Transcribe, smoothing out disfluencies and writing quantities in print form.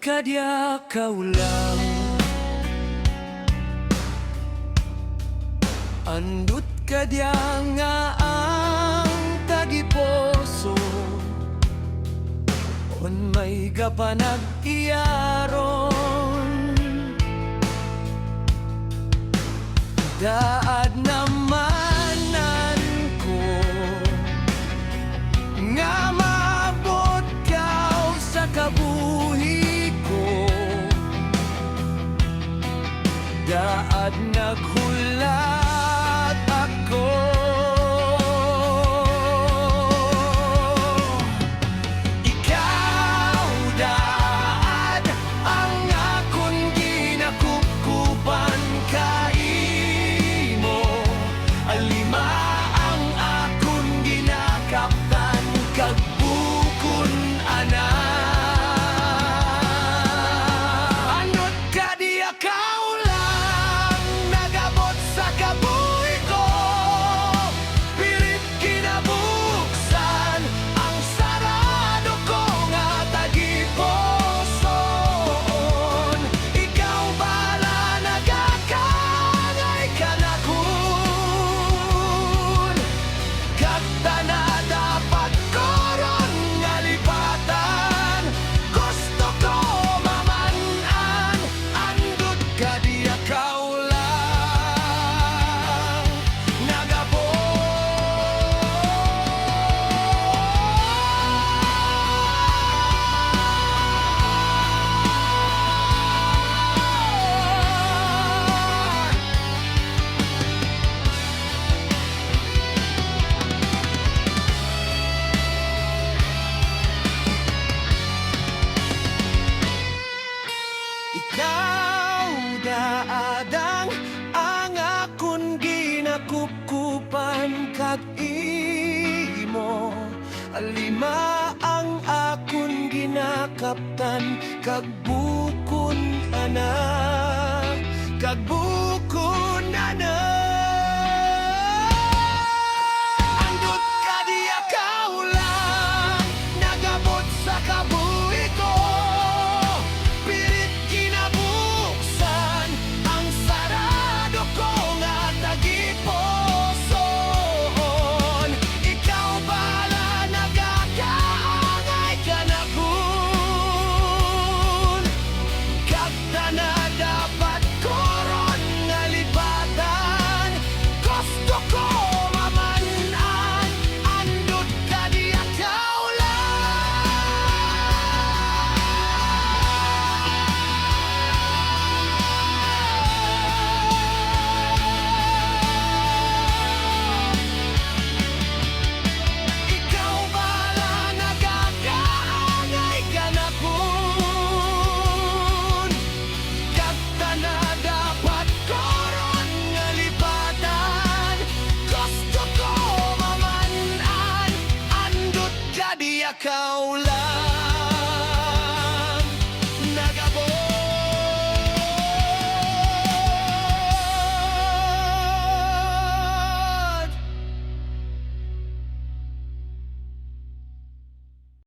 kadya kaulang andut kadya nga ang tagiposo on may gapanag iyaron daad namanan ko nga maabot kaw sa kabuhi ko daad naghulat ako ikaw daad ang akong ginakukupan kaimo alima ang akong ginakaptan kag bukon ana anot kadya kaulang nagabot sa kabuhi ko pilit kinabuksan ang sarado ko nga tagiposon ikaw bala nagakangay ka na kun kag tana dapat koron nga lipatan gusto ko mamanan andot kadya kaulang ikaw daadang ang akong ginakukupan kag imo alima ang akong ginakaptan kag bukon ana kag bukon ana andot kadya kaulang nagabot sa kabuhi ko pilit kinabuksan ang sarado ko nga tagiposon ikaw bala nagakaangay ka na kun kag tana dapat koron nga lipatan gusto ko mamanan andot kadya ikaw bala nagakaangay ka na kun kag tana dapat koron nga lipatan gusto ko mamanan andot kadya kaulang